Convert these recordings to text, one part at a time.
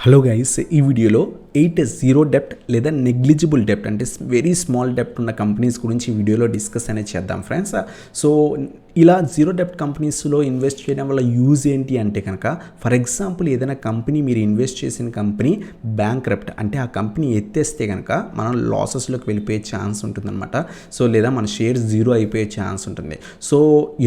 Hello guys, ఈ వీడియోలో 8 zero డెప్ట్ లేదా నెగ్లిజిబుల్ డెప్ట్ అంటే వెరీ స్మాల్ డెప్ట్ ఉన్న కంపెనీస్ గురించి ఈ వీడియోలో డిస్కస్ అనేది చేద్దాం ఫ్రెండ్స్. సో ఇలా జీరో డెప్ట్ కంపెనీస్లో ఇన్వెస్ట్ చేయడం వల్ల యూజ్ ఏంటి అంటే కనుక, ఫర్ ఎగ్జాంపుల్ ఏదైనా కంపెనీ మీరు ఇన్వెస్ట్ చేసిన కంపెనీ బ్యాంక్రప్ట్ అంటే ఆ కంపెనీ ఎత్తేస్తే కనుక మనం లాసెస్లోకి వెళ్ళిపోయే ఛాన్స్ ఉంటుందన్నమాట. సో లేదా మన షేర్స్ జీరో అయిపోయే ఛాన్స్ ఉంటుంది. సో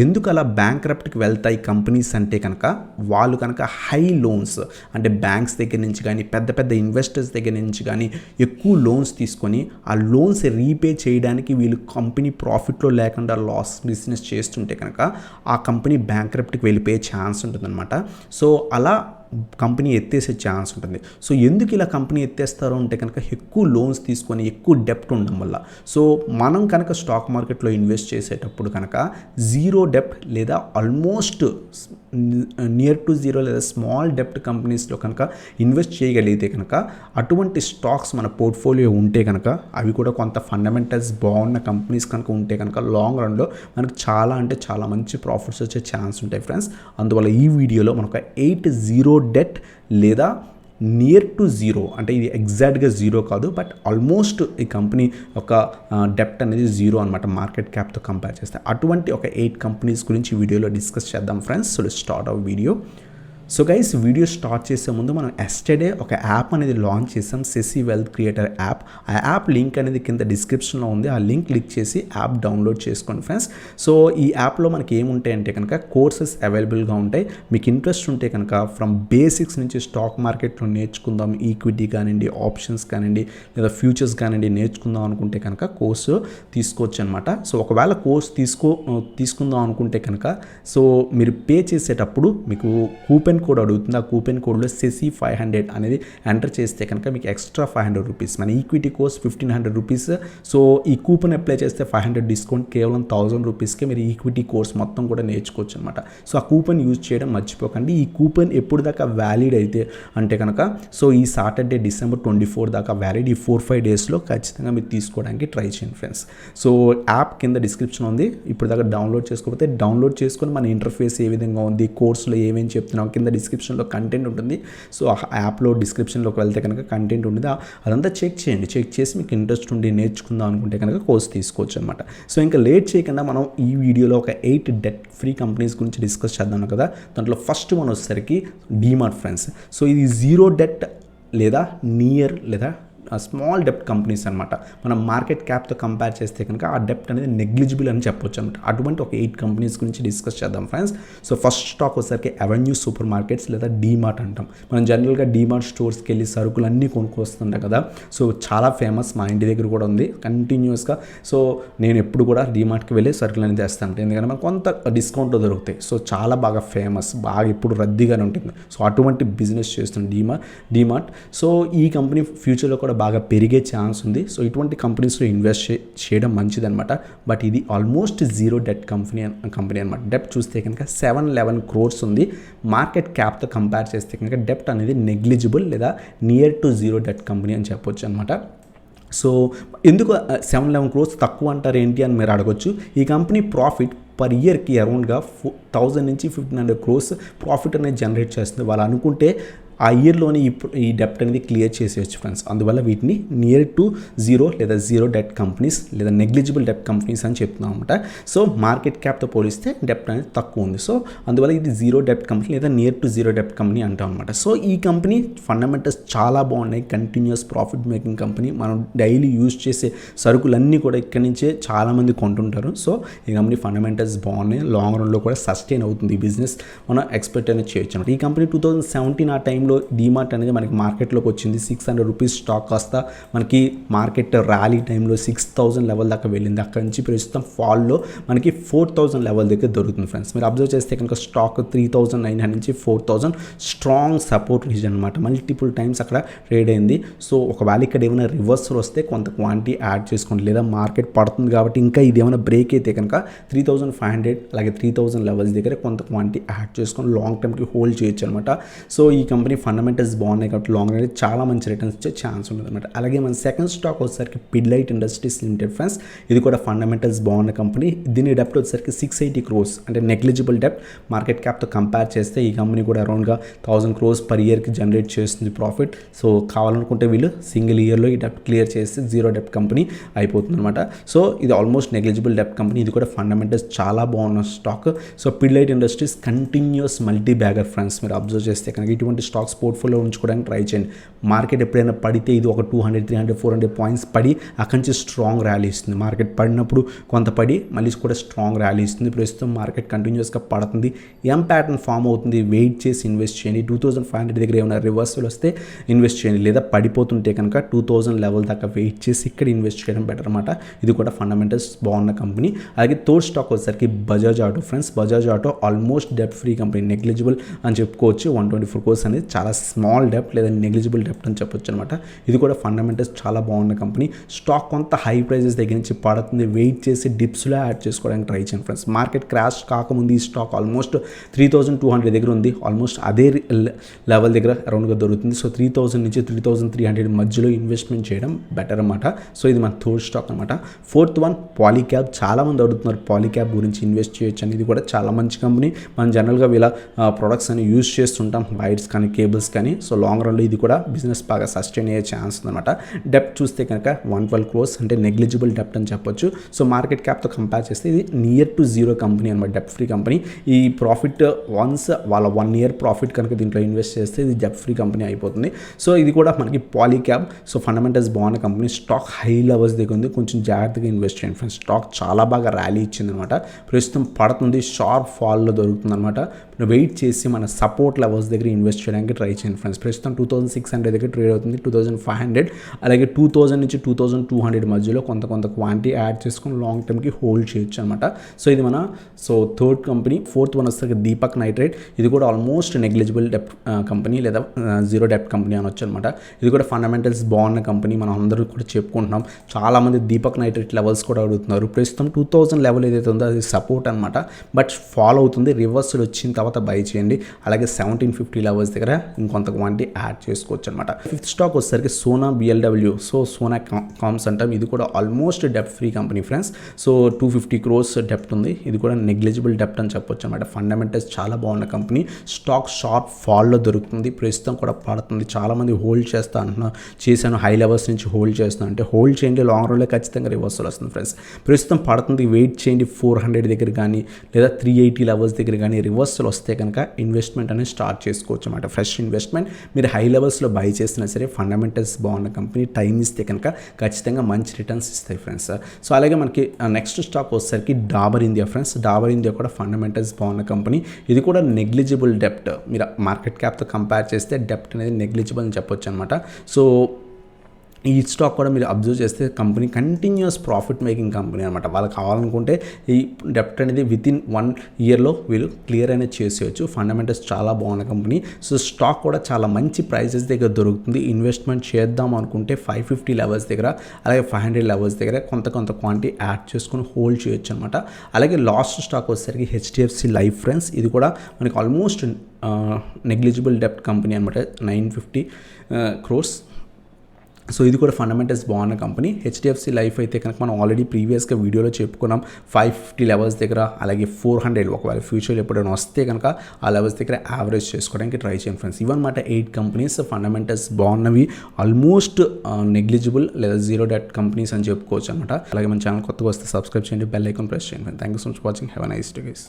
ఎందుకు అలా బ్యాంక్రప్ట్కి వెళ్తాయి కంపెనీస్ అంటే కనుక, వాళ్ళు కనుక హై లోన్స్ అంటే బ్యాంక్స్ దగ్గర నుంచి కానీ పెద్ద పెద్ద ఇన్వెస్టర్స్ దగ్గర నుంచి కానీ ఎక్కువ లోన్స్ తీసుకొని ఆ లోన్స్ రీపే చేయడానికి వీళ్ళు కంపెనీ ప్రాఫిట్లో లేకుండా లాస్ బిజినెస్ చేస్తుంటే కనుక ఆ కంపెనీ బ్యాంక్రప్ట్కి వెళ్ళిపోయే ఛాన్స్ ఉంటుందన్నమాట. సో అలా కంపెనీ ఎత్తేసే ఛాన్స్ ఉంటుంది. సో ఎందుకు ఇలా కంపెనీ ఎత్తేస్తారు అంటే కనుక ఎక్కువ లోన్స్ తీసుకొని ఎక్కువ డెప్ట్ ఉండడం వల్ల. సో మనం కనుక స్టాక్ మార్కెట్లో ఇన్వెస్ట్ చేసేటప్పుడు కనుక జీరో డెప్ట్ లేదా ఆల్మోస్ట్ నియర్ టు జీరో లేదా స్మాల్ డెప్ట్ కంపెనీస్లో కనుక ఇన్వెస్ట్ చేయగలిగితే కనుక అటువంటి స్టాక్స్ మన పోర్ట్ఫోలియో ఉంటే కనుక, అవి కూడా కొంత ఫండమెంటల్స్ బాగున్న కంపెనీస్ కనుక ఉంటే కనుక లాంగ్ రన్లో మనకు చాలా అంటే చాలా మంచి ప్రాఫిట్స్ వచ్చే ఛాన్స్ ఉంటాయి ఫ్రెండ్స్. అందువల్ల ఈ వీడియోలో మనకు 8 జీరో డెట్ లేదా నియర్ టు జీరో అంటే ఇది ఎగ్జాక్ట్గా జీరో కాదు, బట్ ఆల్మోస్ట్ ఈ కంపెనీ ఒక డెప్ట్ అనేది జీరో అనమాట మార్కెట్ క్యాప్తో కంపేర్ చేస్తే. అటువంటి ఒక 8 కంపెనీస్ గురించి వీడియోలో డిస్కస్ చేద్దాం friends. So start our video. So guys, video start చేసే ముందు మనం ఎస్టర్డే ఒక యాప్ అనేది లాంచ్ చేసాం, సెసి వెల్త్ క్రియేటర్ యాప్. ఆ యాప్ లింక్ అనేది కింద డిస్క్రిప్షన్లో ఉంది. ఆ లింక్ క్లిక్ చేసి యాప్ డౌన్లోడ్ చేసుకోండి ఫ్రెండ్స్. సో ఈ యాప్లో మనకి ఏముంటాయంటే కనుక కోర్సెస్ అవైలబుల్గా ఉంటాయి. మీకు ఇంట్రెస్ట్ ఉంటే కనుక ఫ్రమ్ బేసిక్స్ నుంచి స్టాక్ మార్కెట్లో నేర్చుకుందాం, ఈక్విటీ కానివ్వండి, ఆప్షన్స్ కానివ్వండి, లేదా ఫ్యూచర్స్ కానివ్వండి నేర్చుకుందాం అనుకుంటే కనుక కోర్సు తీసుకోవచ్చు అనమాట. సో ఒకవేళ కోర్స్ తీసుకుందాం అనుకుంటే కనుక, సో మీరు పే చేసేటప్పుడు మీకు కూపెన్ కోడ్ అడుగుతుంది. ఆ కూపెన్ కోడ్లో సెసి 500 అనేది ఎంటర్ చేస్తే కనుక మీకు ఎక్స్ట్రా 500 రూపీస్. మన ఈక్విటీ కోర్స్ 1500 రూపీస్. సో ఈ కూపెన్ అప్లై చేస్తే 500 డిస్కౌంట్, కేవలం 1000 రూపీస్కే మీరు ఈక్విటీ కోర్స్ మొత్తం కూడా నేర్చుకోవచ్చు అనమాట. సో ఆ కూపెన్ యూజ్ చేయడం మర్చిపోకండి. ఈ కూపెన్ ఎప్పుడు దాకా వ్యాలిడ్ అయితే అంటే కనుక, సో ఈ సాటర్డే December 24 దాకా వ్యాలిడ్. ఈ 4-5 డేస్లో ఖచ్చితంగా మీరు తీసుకోవడానికి ట్రై చేయండి ఫ్రెండ్స్. సో యాప్ కింద డిస్క్రిప్షన్ ఉంది. ఇప్పుడు దాకా డౌన్లోడ్ చేసుకోకపోతే డౌన్లోడ్ చేసుకొని మన ఇంటర్ఫేస్ ఏ విధంగా ఉంది, కోర్సులో ఏమేమి చెప్తున్నాం కింద డిస్క్రిప్షన్లో కంటెంట్ ఉంటుంది. సో ఆ యాప్లో డిస్క్రిప్షన్లోకి వెళ్తే కనుక కంటెంట్ ఉంటుంది. అదంతా చెక్ చేయండి. చెక్ చేసి మీకు ఇంట్రెస్ట్ ఉండి నేర్చుకుందాం అనుకుంటే కనుక కోర్స్ తీసుకోవచ్చు అనమాట. సో ఇంకా లేట్ చేయకుండా మనం ఈ వీడియోలో ఒక 8 డెట్ ఫ్రీ కంపెనీస్ గురించి డిస్కస్ చేద్దాం కదా. దాంట్లో ఫస్ట్ మనం వచ్చేసరికి డీమార్ట్ ఫ్రెండ్స్. సో ఇది జీరో డెట్ లేదా నియర్ లేదా స్మాల్ డెప్ట్ కంపెనీస్ అనమాట. మనం మార్కెట్ క్యాప్తో కంపేర్ చేస్తే కనుక ఆ డెప్ట్ అనేది నెగ్లిజిబుల్ అని చెప్పొచ్చు అనమాట. అటువంటి ఒక 8 కంపెనీస్ గురించి డిస్కస్ చేద్దాం ఫ్రెండ్స్. సో ఫస్ట్ స్టాక్ వచ్చేసరికి అవెన్యూ సూపర్ మార్కెట్స్ లేదా డీమార్ట్ అంటాం. మనం జనరల్గా డీమార్ట్ స్టోర్స్కి వెళ్ళి సరుకులు అన్నీ కొనుక్కొస్తుంటాం కదా. సో చాలా ఫేమస్, మా ఇంటి దగ్గర కూడా ఉంది కంటిన్యూస్గా. సో నేను ఎప్పుడు కూడా డీమార్ట్కి వెళ్ళి సరుకులు అనేది తెస్తాను, ఎందుకంటే మనకు కొంత డిస్కౌంట్లో దొరుకుతాయి. సో చాలా బాగా ఫేమస్, బాగా ఇప్పుడు రద్దీగానే ఉంటుంది. సో అటువంటి బిజినెస్ చేస్తుంది డీమార్ట్. సో ఈ కంపెనీ ఫ్యూచర్లో కూడా బాగా పెరిగే ఛాన్స్ ఉంది. సో ఇటువంటి కంపెనీస్లో ఇన్వెస్ట్ చేయడం మంచిదన్నమాట. బట్ ఇది ఆల్మోస్ట్ జీరో డెట్ కంపెనీ అనమాట. డెప్ట్ చూస్తే కనుక 711 crores ఉంది. మార్కెట్ క్యాప్తో కంపేర్ చేస్తే కనుక డెప్ట్ అనేది నెగ్లిజిబుల్ లేదా near to zero debt company అని చెప్పొచ్చు అనమాట. సో ఎందుకు 711 crores తక్కువ అంటారు ఏంటి అని మీరు అడగొచ్చు. ఈ కంపెనీ ప్రాఫిట్ పర్ ఇయర్కి అరౌండ్గా 1000 నుంచి 1500 crores ప్రాఫిట్ అనేది జనరేట్ చేస్తుంది. వాళ్ళు అనుకుంటే ఆ ఇయర్లోని ఈ డెప్ట్ అనేది క్లియర్ చేసేయచ్చు ఫ్రెండ్స్. అందువల్ల వీటిని నియర్ టు జీరో లేదా జీరో డెట్ కంపెనీస్ లేదా నెగ్లిజిబుల్ డెప్ట్ కంపెనీస్ అని చెప్తున్నాం అనమాట. సో మార్కెట్ క్యాప్తో పోలిస్తే డెప్ట్ అనేది తక్కువ ఉంది. సో అందువల్ల ఇది జీరో డెప్ట్ కంపెనీ లేదా నియర్ టు జీరో డెప్ట్ కంపెనీ అంటాం అనమాట. సో ఈ కంపెనీ ఫండమెంటల్స్ చాలా బాగున్నాయి. Continuous profit making company. మనం డైలీ యూజ్ చేసే సరుకులన్నీ కూడా ఇక్కడి నుంచే చాలామంది కొంటుంటారు. సో ఈ కంపెనీ ఫండమెంటల్స్ బాగున్నాయి. లాంగ్ రన్లో కూడా సస్టైన్ అవుతుంది ఈ బిజినెస్. మనం ఎక్స్పెక్ట్ అనేది చేయొచ్చు అనమాట. ఈ కంపెనీ 2017 ఆ టైంలో డీమార్ట్ అనేది మనకి మార్కెట్లోకి వచ్చింది. 600 రూపీస్ స్టాక్ కాస్త మనకి మార్కెట్ ర్యాలీ టైంలో 6000 లెవెల్ దాకా వెళ్ళింది. అక్కడి నుంచి ప్రస్తుతం ఫాల్లో మనకి 4000 లెవెల్ దగ్గర దొరుకుతుంది ఫ్రెండ్స్. మీరు అబ్జర్వ్ చేస్తే కనుక స్టాక్ 3900 నుంచి 4000 స్ట్రాంగ్ సపోర్ట్ రీజన్ అనమాట. మల్టిపుల్ టైమ్స్ అక్కడ ట్రేడ్ అయింది. సో ఒకవేళ ఇక్కడ ఏమైనా రివర్సల్ వస్తే కొంత క్వాంటిటీ యాడ్ చేసుకోండి, లేదా మార్కెట్ పడుతుంది కాబట్టి ఇంకా ఇది ఏమైనా బ్రేక్ అయితే కనుక 3500 అలాగే 3000 లెవెల్స్ దగ్గర కొంత క్వాంటిటీ యాడ్ చేసుకొని లాంగ్ టర్మ్కి హోల్డ్ చేయొచ్చు అనమాట. సో ఈ కంపెనీ కంపెనీ ఫండమెంటల్స్ బాగున్నాయి కాబట్టి లాంగ్ రన్ చాలా మంచి రిటర్న్స్ ఇచ్చే ఛాన్స్ ఉంటుంది అనమాట. అలాగే మన సెకండ్ స్టాక్ వచ్చేసరికి పిడ్లైట్ ఇండస్ట్రీస్ లిమిటెడ్ ఫ్రెండ్స్. ఇది కూడా ఫండమెంటల్స్ బాగున్న కంపెనీ. దీని డెప్ట్ వచ్చేసరికి 680 crores అంటే నెగ్లిజిబుల్ డెప్ట్. మార్కెట్ క్యాప్తో కంపేర్ చేస్తే ఈ కంపెనీ కూడా అరౌండ్గా 1000 crores పర్ ఇయర్కి జనరేట్ చేస్తుంది ప్రాఫిట్. సో కావాలనుకుంటే వీళ్ళు సింగిల్ ఇయర్లో ఈ డెప్ట్ క్లియర్ చేస్తే జీరో డెప్ట్ కంపెనీ అయిపోతుంది అనమాట. సో ఇది ఆల్మోస్ట్ నెగ్లిజిబుల్ డెప్ట్ కంపెనీ. ఇది కూడా ఫండమెంటల్స్ చాలా బాగున్న stock. So Pidilite industries continues multi bagger friends. మీరు అబ్జర్వ్ చేస్తే కనుక ఇటువంటి స్టాక్స్ పోర్ట్ఫోలియో ఉంచుకోవడానికి ట్రై చేయండి. మార్కెట్ ఎప్పుడైనా పడితే ఇది ఒక 200, 300, 400 పాయింట్స్ పడి అక్కడి నుంచి స్ట్రాంగ్ ర్యాలీ ఇస్తుంది. మార్కెట్ పడినప్పుడు కొంత పడి మళ్ళీ కూడా స్ట్రాంగ్ ర్యాలీ ఇస్తుంది. ప్రస్తుతం మార్కెట్ కంటిన్యూస్గా పడుతుంది. ప్యాటర్న్ ఫామ్ అవుతుంది. వెయిట్ చేసి ఇన్వెస్ట్ చేయండి. 2500 దగ్గర ఏమైనా రివర్సల్ వస్తే ఇన్వెస్ట్ చేయండి. లేదా పడిపోతుంటే కనుక 2000 లెవెల్ దాకా వెయిట్ చేసి ఇక్కడ ఇన్వెస్ట్ చేయడం బెటర్ అనమాట. ఇది కూడా ఫండమెంటల్స్ బాగున్న కంపెనీ. అలాగే థర్డ్ స్టాక్ వచ్చేసరికి Bajaj Auto friends. Bajaj Auto almost డెప్ట్ ఫ్రీ కంపెనీ. నెగ్లిజిబుల్ అని చెప్పుకోవచ్చు. 124 crores అనేది చాలా స్మాల్ డెప్ట్ లేదా నెగ్లిజిబుల్ డెప్ట్ అని చెప్పొచ్చు అనమాట. ఇది కూడా ఫండమెంటల్స్ చాలా బాగున్న కంపెనీ. స్టాక్ కొంత హై ప్రైజెస్ దగ్గర నుంచి పడుతుంది. వెయిట్ చేసి డిప్స్లో యాడ్ చేసుకోవడానికి ట్రై చేయండి ఫ్రెండ్స్. మార్కెట్ క్రాష్ కాకముందు ఈ స్టాక్ ఆల్మోస్ట్ 3200 దగ్గర ఉంది. ఆల్మోస్ట్ అదే లెవెల్ దగ్గర అరౌండ్గా దొరుకుతుంది. సో 3000 నుంచి 3300 మధ్యలో ఇన్వెస్ట్మెంట్ చేయడం బెటర్ అనమాట. సో ఇది మన థర్డ్ స్టాక్ అనమాట. Fourth one Polycab. చాలా మంది అడుగుతున్నారు పాలీక్యాబ్ గురించి ఇన్వెస్ట్ చేయొచ్చు అని. ఇది కూడా చాలా మంచి కంపెనీ. మనం జనరల్గా వీళ్ళ ప్రొడక్ట్స్ అని యూజ్ చేస్తుంటాం, వైర్స్ కానీ కేబుల్స్ కానీ. సో లాంగ్ రన్లో ఇది కూడా బిజినెస్ బాగా సస్టైన్ అయ్యే ఛాన్స్ ఉందన్నమాట. డెప్ట్ చూస్తే కనుక 112 crores అంటే నెగ్లిజిబుల్ డెప్ట్ అని చెప్పొచ్చు. సో మార్కెట్ క్యాప్తో కంపేర్ చేస్తే ఇది నియర్ టు జీరో కంపెనీ అనమాట. డెప్ట్ ఫ్రీ కంపెనీ. ఈ ప్రాఫిట్ వన్స్ వాళ్ళ 1 year ప్రాఫిట్ కనుక దీంట్లో ఇన్వెస్ట్ చేస్తే ఇది డెప్ట్ ఫ్రీ కంపెనీ అయిపోతుంది. సో ఇది కూడా మనకి పాలీక్యాబ్. సో ఫండమెంటల్స్ బాగున్న కంపెనీ. స్టాక్ హై లెవెల్స్ దగ్గర ఉంది. కొంచెం జాగ్రత్తగా ఇన్వెస్ట్ చేయండి ఫ్రెండ్స్. స్టాక్ చాలా బాగా ర్యాలీ ఇచ్చిందనమాట. ప్రస్తుతం పడుతుంది. షార్ప్ ఫాల్లో దొరుకుతుంది అనమాట. వెయిట్ చేసి మన సపోర్ట్ లెవెల్స్ దగ్గర ఇన్వెస్ట్ చేయడానికి ట్రై చేయండి ఫ్రెండ్స్. ప్రస్తుతం 2600 దగ్గర ట్రేడ్ అవుతుంది. 2500 అలాగే 2000 నుంచి 2200 మధ్యలో కొంత క్వాంటిటీ యాడ్ చేసుకొని లాంగ్ టర్మ్కి హోల్డ్ చేయొచ్చు అనమాట. సో ఇది మన థర్డ్ కంపెనీ. ఫోర్త్ వన్ వస్తే దీపక్ నైట్రేట్. ఇది కూడా ఆల్మోస్ట్ నెగ్లిజిబుల్ డెప్ట్ కంపెనీ లేదా జీరో డెప్ట్ కంపెనీ అనొచ్చు అనమాట. ఇది కూడా ఫండమెంటల్స్ బాగున్న కంపెనీ. మనం అందరూ కూడా చెప్పుకుంటున్నాం. చాలామంది దీపక్ నైట్రేట్ లెవెల్స్ కూడా అడుగుతున్నారు. ప్రస్తుతం 2000 లెవెల్ ఏదైతే ఉందో అది సపోర్ట్ అనమాట. బట్ ఫాలో అవుతుంది. రివర్సల్ వచ్చిన తర్వాత బై చేయండి. అలాగే 1750 లెవెల్స్ దగ్గర ఇంకొంత క్వాంటిటీ యాడ్ చేసుకోవచ్చు అనమాట. ఫిఫ్త్ స్టాక్ వచ్చేసరికి సోనా బిఎల్డబ్ల్యూ. సో సోనా కామ్స్ అంటాం. ఇది కూడా ఆల్మోస్ట్ డెప్ట్ free company friends. So 250 crores డెప్ట్ ఉంది. ఇది కూడా నెగ్లిజిబుల్ డెప్ట్ అని చెప్పొచ్చు అనమాట. ఫండమెంటల్స్ చాలా బాగున్న కంపెనీ. స్టాక్ షార్ప్ ఫాల్లో దొరుకుతుంది. ప్రస్తుతం కూడా పడుతుంది. చాలామంది హోల్డ్ చేస్తా అంటున్నారు. చేశాను హై లెవెల్స్ నుంచి హోల్డ్ చేస్తాను అంటే హోల్డ్ చేయండి. లాంగ్ రన్లో ఖచ్చితంగా రివర్సల్ వస్తుంది ఫ్రెండ్స్. ప్రస్తుతం పడుతుంది. వెయిట్ చేయండి. 400 దగ్గర కానీ లేదా 380 లెవెల్స్ దగ్గర కానీ రివర్సల్ వస్తే కనుక ఇన్వెస్ట్మెంట్ అనేది స్టార్ట్ చేసుకోవచ్చు అనమాట. Fresh investment. మీరు హై లెవెల్స్లో బై చేసినా సరే ఫండమెంటల్స్ బాగున్న కంపెనీ. టైం ఇస్తే కనుక ఖచ్చితంగా మంచి రిటర్న్స్ ఇస్తాయి ఫ్రెండ్స్. సో అలాగే మనకి నెక్స్ట్ స్టాక్ వచ్చేసరికి Dabur India friends. Dabur India కూడా ఫండమెంటల్స్ బాగున్న కంపెనీ. ఇది కూడా నెగ్లిజిబుల్ డెప్ట్. మీరు మార్కెట్ క్యాప్తో కంపేర్ చేస్తే డెప్ట్ అనేది నెగ్లిజిబుల్ అని చెప్పొచ్చు అనమాట. సో ఈ స్టాక్ కూడా మీరు అబ్జర్వ్ చేస్తే company continuous profit making company అనమాట. వాళ్ళకి కావాలనుకుంటే ఈ డెప్ట్ అనేది వితిన్ 1 yearలో వీళ్ళు క్లియర్ అనేది చేసేయచ్చు. ఫండమెంటల్స్ చాలా బాగున్న కంపెనీ. సో స్టాక్ కూడా చాలా మంచి ప్రైజెస్ దగ్గర దొరుకుతుంది. ఇన్వెస్ట్మెంట్ చేద్దాం అనుకుంటే 550 లెవెల్స్ దగ్గర అలాగే 500 లెవెల్స్ దగ్గర కొంత క్వాంటిటీ యాడ్ చేసుకొని హోల్డ్ చేయొచ్చు అనమాట. అలాగే లాస్ట్ స్టాక్ వచ్చేసరికి హెచ్డిఎఫ్సి లైఫ్ ఫ్రెండ్స్. ఇది కూడా మనకి ఆల్మోస్ట్ నెగ్లిజిబుల్ డెప్ట్ కంపెనీ అనమాట. 950 crores. సో ఇది కూడా ఫండమెంటల్స్ బాగున్న కంపెనీ. హెచ్డిఎఫ్సి లైఫ్ అయితే కనుక మనం ఆల్రెడీ ప్రీవియస్గా వీడియోలో చెప్పుకున్నాం. 550 లెవెల్స్ దగ్గర అలాగే 400 ఒకవేళ ఫ్యూచర్లో ఎప్పుడైనా వస్తే కనుక ఆ లెవెల్స్ దగ్గర యావరేజ్ చేసుకోవడానికి ట్రై చేయండి ఫ్రెండ్స్. ఇవన్నమాట 8 కంపెనీస్ ఫండమెంటల్స్ బాగున్నవి. ఆల్మోస్ట్ నెగ్లిజిబుల్ లేదా జీరో డెట్ కంపెనీస్ అని చెప్పుకోవచ్చు అనమాట. అలాగే మన ఛానల్ కొత్తగా వస్తే సబ్స్క్రైబ్ చేయండి. బెల్ ఐకాన్ ప్రెస్ చేయండి. Thank you so much watching. Have a nice day guys.